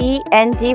ENG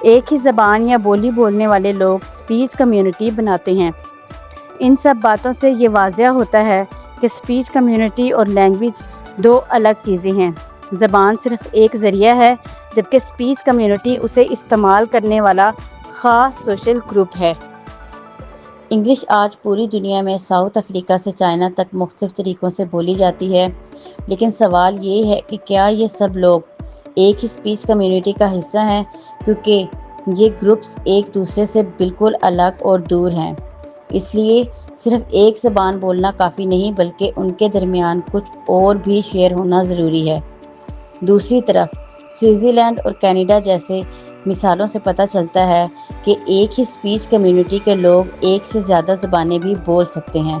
ایک ہی زبان یا بولی بولنے والے لوگ اسپیچ کمیونٹی بناتے ہیں۔ ان سب باتوں سے یہ واضح ہوتا ہے کہ اسپیچ کمیونٹی اور لینگویج دو الگ چیزیں ہیں۔ زبان صرف ایک ذریعہ ہے، جبکہ اسپیچ کمیونٹی اسے استعمال کرنے والا خاص سوشل گروپ ہے۔ انگلش آج پوری دنیا میں ساؤتھ افریقہ سے چائنا تک مختلف طریقوں سے بولی جاتی ہے، لیکن سوال یہ ہے کہ کیا یہ سب لوگ ایک ہی اسپیچ کمیونٹی کا حصہ ہیں، کیونکہ یہ گروپس ایک دوسرے سے بالکل الگ اور دور ہیں۔ اس لیے صرف ایک زبان بولنا کافی نہیں، بلکہ ان کے درمیان کچھ اور بھی شیئر ہونا ضروری ہے۔ دوسری طرف سوئٹزر لینڈ اور کینیڈا جیسے مثالوں سے پتہ چلتا ہے کہ ایک ہی اسپیچ کمیونٹی کے لوگ ایک سے زیادہ زبانیں بھی بول سکتے ہیں۔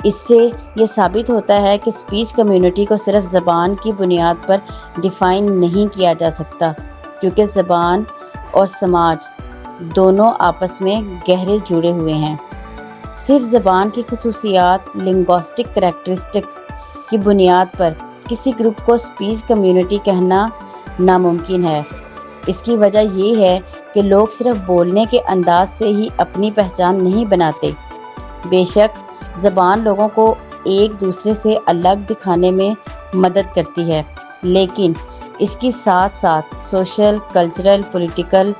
اس سے یہ ثابت ہوتا ہے کہ اسپیچ کمیونٹی کو صرف زبان کی بنیاد پر ڈیفائن نہیں کیا جا سکتا، کیونکہ زبان اور سماج دونوں آپس میں گہرے جڑے ہوئے ہیں۔ صرف زبان کی خصوصیات لنگواسٹک کریکٹرسٹک کی بنیاد پر کسی گروپ کو اسپیچ کمیونٹی کہنا ناممکن ہے۔ اس کی وجہ یہ ہے کہ لوگ صرف بولنے کے انداز سے ہی اپنی پہچان نہیں بناتے۔ بے شک زبان لوگوں کو ایک دوسرے سے الگ دکھانے میں مدد کرتی ہے، لیکن اس کی ساتھ ساتھ سوشل، کلچرل، پولیٹیکل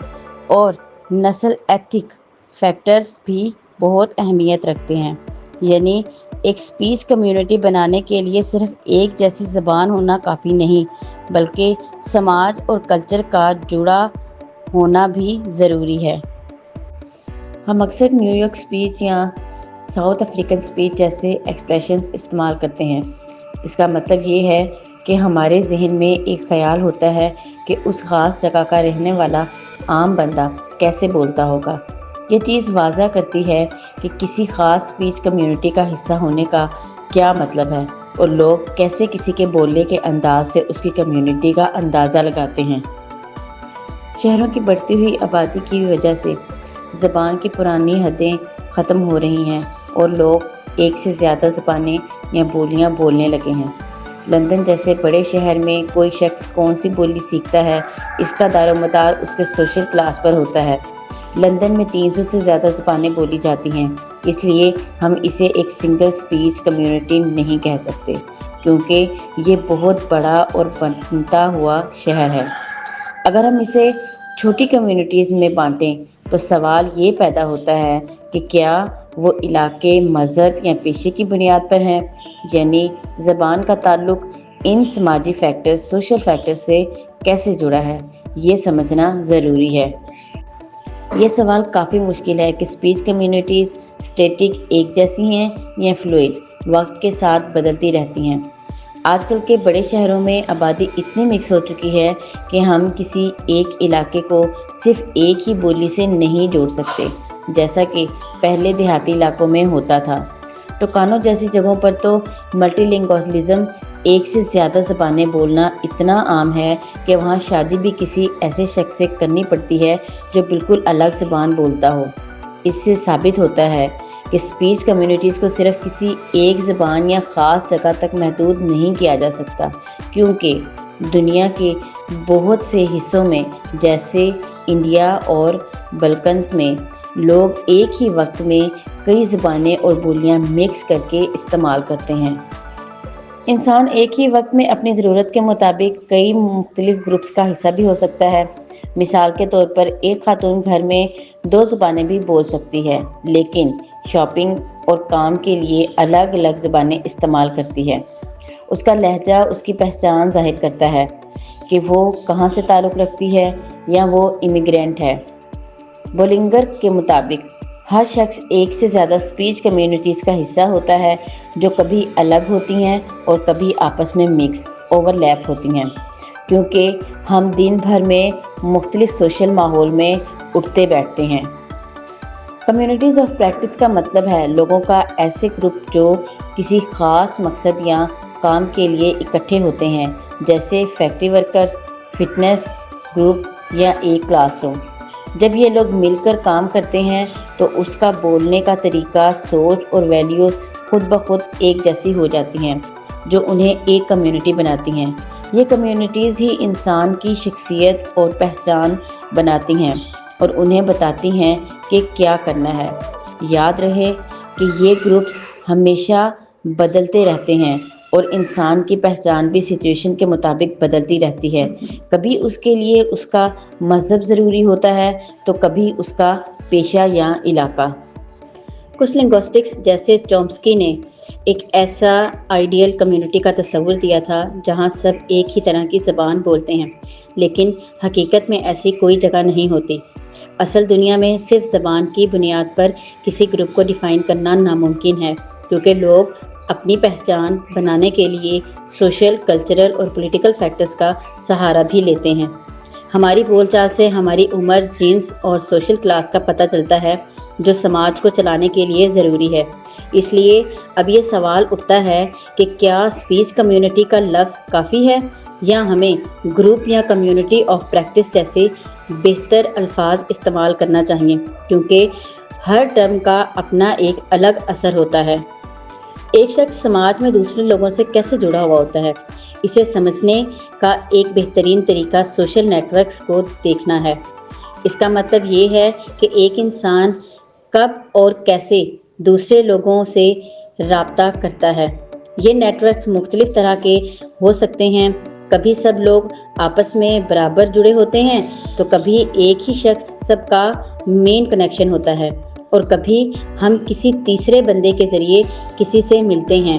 اور نسل ایتھک فیکٹرز بھی بہت اہمیت رکھتے ہیں۔ یعنی ایک اسپیچ کمیونٹی بنانے کے لیے صرف ایک جیسی زبان ہونا کافی نہیں، بلکہ سماج اور کلچر کا جڑا ہونا بھی ضروری ہے۔ ہم اکثر نیو یارک اسپیچ یا ساؤتھ افریقن اسپیچ جیسے ایکسپریشنز استعمال کرتے ہیں۔ اس کا مطلب یہ ہے کہ ہمارے ذہن میں ایک خیال ہوتا ہے کہ اس خاص جگہ کا رہنے والا عام بندہ کیسے بولتا ہوگا۔ یہ چیز واضح کرتی ہے کہ کسی خاص اسپیچ کمیونٹی کا حصہ ہونے کا کیا مطلب ہے، اور لوگ کیسے کسی کے بولنے کے انداز سے اس کی کمیونٹی کا اندازہ لگاتے ہیں۔ شہروں کی بڑھتی ہوئی آبادی کی وجہ سے زبان کی پرانی حدیں ختم ہو رہی ہیں اور لوگ ایک سے زیادہ زبانیں یا بولیاں بولنے لگے ہیں۔ لندن جیسے بڑے شہر میں کوئی شخص کون سی بولی سیکھتا ہے، اس کا دار و مدار اس کے سوشل کلاس پر ہوتا ہے۔ لندن میں 300 سے زیادہ زبانیں بولی جاتی ہیں، اس لیے ہم اسے ایک سنگل اسپیچ کمیونٹی نہیں کہہ سکتے، کیونکہ یہ بہت بڑا اور بنتا ہوا شہر ہے۔ اگر ہم اسے چھوٹی کمیونٹیز میں بانٹیں تو سوال یہ پیدا ہوتا ہے کہ کیا وہ علاقے، مذہب یا پیشے کی بنیاد پر ہیں؟ یعنی زبان کا تعلق ان سماجی فیکٹرز، سوشل فیکٹرز سے کیسے جڑا ہے، یہ سمجھنا ضروری ہے۔ یہ سوال کافی مشکل ہے کہ اسپیچ کمیونٹیز اسٹیٹک ایک جیسی ہیں یا فلوئڈ، وقت کے ساتھ بدلتی رہتی ہیں۔ آج کل کے بڑے شہروں میں آبادی اتنی مکس ہو چکی ہے کہ ہم کسی ایک علاقے کو صرف ایک ہی بولی سے نہیں جوڑ سکتے، جیسا کہ پہلے دیہاتی علاقوں میں ہوتا تھا۔ ٹوکانو جیسی جگہوں پر تو ملٹی لنگوالزم، ایک سے زیادہ زبانیں بولنا اتنا عام ہے کہ وہاں شادی بھی کسی ایسے شخص سے کرنی پڑتی ہے جو بالکل الگ زبان بولتا ہو۔ اس سے ثابت ہوتا ہے کہ اسپیچ کمیونٹیز کو صرف کسی ایک زبان یا خاص جگہ تک محدود نہیں کیا جا سکتا، کیونکہ دنیا کے بہت سے حصوں میں جیسے انڈیا اور بلکنز میں لوگ ایک ہی وقت میں کئی زبانیں اور بولیاں مکس کر کے استعمال کرتے ہیں۔ انسان ایک ہی وقت میں اپنی ضرورت کے مطابق کئی مختلف گروپس کا حصہ بھی ہو سکتا ہے۔ مثال کے طور پر ایک خاتون گھر میں 2 زبانیں بھی بول سکتی ہے، لیکن شاپنگ اور کام کے لیے الگ الگ زبانیں استعمال کرتی ہے۔ اس کا لہجہ اس کی پہچان ظاہر کرتا ہے کہ وہ کہاں سے تعلق رکھتی ہے یا وہ امیگرینٹ ہے۔ بولنگر کے مطابق ہر شخص ایک سے زیادہ اسپیچ کمیونٹیز کا حصہ ہوتا ہے، جو کبھی الگ ہوتی ہیں اور کبھی آپس میں مکس اوور لیپ ہوتی ہیں، کیونکہ ہم دن بھر میں مختلف سوشل ماحول میں اٹھتے بیٹھتے ہیں۔ کمیونٹیز آف پریکٹس کا مطلب ہے لوگوں کا ایسے گروپ جو کسی خاص مقصد یا کام کے لیے اکٹھے ہوتے ہیں، جیسے فیکٹری ورکرز، فٹنس گروپ یا ایک کلاس روم۔ جب یہ لوگ مل کر کام کرتے ہیں تو اس کا بولنے کا طریقہ، سوچ اور ویلیوز خود بخود ایک جیسی ہو جاتی ہیں، جو انہیں ایک کمیونٹی بناتی ہیں۔ یہ کمیونٹیز ہی انسان کی شخصیت اور پہچان بناتی ہیں اور انہیں بتاتی ہیں کہ کیا کرنا ہے۔ یاد رہے کہ یہ گروپس ہمیشہ بدلتے رہتے ہیں اور انسان کی پہچان بھی سچویشن کے مطابق بدلتی رہتی ہے۔ کبھی اس کے لیے اس کا مذہب ضروری ہوتا ہے تو کبھی اس کا پیشہ یا علاقہ۔ کچھ لنگوسٹکس جیسے چومسکی نے ایک ایسا آئیڈیل کمیونٹی کا تصور دیا تھا جہاں سب ایک ہی طرح کی زبان بولتے ہیں، لیکن حقیقت میں ایسی کوئی جگہ نہیں ہوتی۔ اصل دنیا میں صرف زبان کی بنیاد پر کسی گروپ کو ڈیفائن کرنا ناممکن ہے، کیونکہ لوگ اپنی پہچان بنانے کے لیے سوشل، کلچرل اور پولیٹیکل فیکٹرز کا سہارا بھی لیتے ہیں۔ ہماری بول چال سے ہماری عمر، جنس اور سوشل کلاس کا پتہ چلتا ہے، جو سماج کو چلانے کے لیے ضروری ہے۔ اس لیے اب یہ سوال اٹھتا ہے کہ کیا اسپیچ کمیونٹی کا لفظ کافی ہے یا ہمیں گروپ یا کمیونٹی آف پریکٹس جیسے بہتر الفاظ استعمال کرنا چاہیے، کیونکہ ہر ٹرم کا اپنا ایک الگ اثر ہوتا ہے۔ ایک شخص سماج میں دوسرے لوگوں سے کیسے جڑا ہوا ہوتا ہے، اسے سمجھنے کا ایک بہترین طریقہ سوشل نیٹ ورکس کو دیکھنا ہے۔ اس کا مطلب یہ ہے کہ ایک انسان کب اور کیسے دوسرے لوگوں سے رابطہ کرتا ہے۔ یہ نیٹ ورکس مختلف طرح کے ہو سکتے ہیں۔ کبھی سب لوگ آپس میں برابر جڑے ہوتے ہیں تو کبھی ایک ہی شخص سب کا مین کنیکشن ہوتا ہے، اور کبھی ہم کسی تیسرے بندے کے ذریعے کسی سے ملتے ہیں،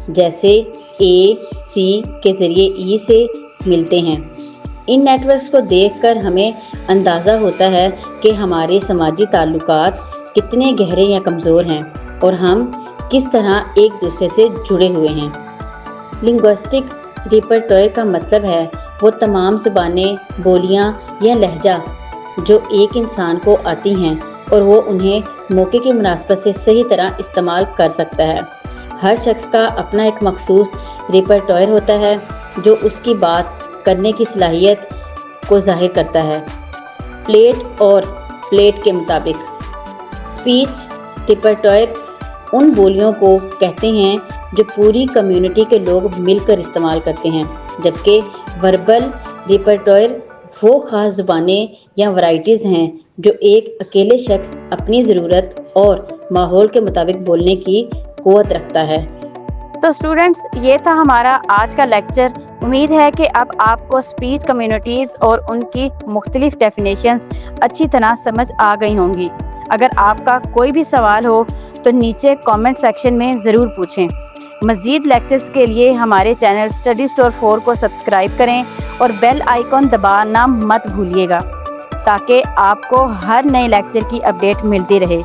جیسے اے سی کے ذریعے ای سے ملتے ہیں۔ ان نیٹ ورکس کو دیکھ کر ہمیں اندازہ ہوتا ہے کہ ہمارے سماجی تعلقات کتنے گہرے یا کمزور ہیں اور ہم کس طرح ایک دوسرے سے جڑے ہوئے ہیں۔ لنگوسٹک ریپرٹوئر کا مطلب ہے وہ تمام زبانیں، بولیاں یا لہجہ جو ایک انسان کو آتی ہیں اور وہ انہیں موقع کی مناسبت سے صحیح طرح استعمال کر سکتا ہے۔ ہر شخص کا اپنا ایک مخصوص ریپرٹوئر ہوتا ہے جو اس کی بات کرنے کی صلاحیت کو ظاہر کرتا ہے۔ پلیٹ اور پلیٹ کے مطابق اسپیچ ریپرٹوئر ان بولیوں کو کہتے ہیں جو پوری کمیونٹی کے لوگ مل کر استعمال کرتے ہیں، جبکہ وربل ریپرٹوئر وہ خاص زبانیں یا ورائٹیز ہیں جو ایک اکیلے شخص اپنی ضرورت اور ماحول کے مطابق بولنے کی قوت رکھتا ہے۔ تو اسٹوڈنٹس، یہ تھا ہمارا آج کا لیکچر۔ امید ہے کہ اب آپ کو اسپیچ کمیونٹیز اور ان کی مختلف ڈیفینیشنز اچھی طرح سمجھ آ گئی ہوں گی۔ اگر آپ کا کوئی بھی سوال ہو تو نیچے کامنٹ سیکشن میں ضرور پوچھیں۔ مزید لیکچرز کے لیے ہمارے چینل اسٹڈی اسٹور 4 کو سبسکرائب کریں اور بیل آئیکن دبانا مت بھولیے گا تاکہ آپ کو ہر نئے لیکچر کی اپڈیٹ ملتی رہے۔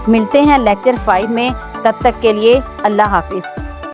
ملتے ہیں لیکچر 5 میں، تب تک کے لیے اللہ حافظ۔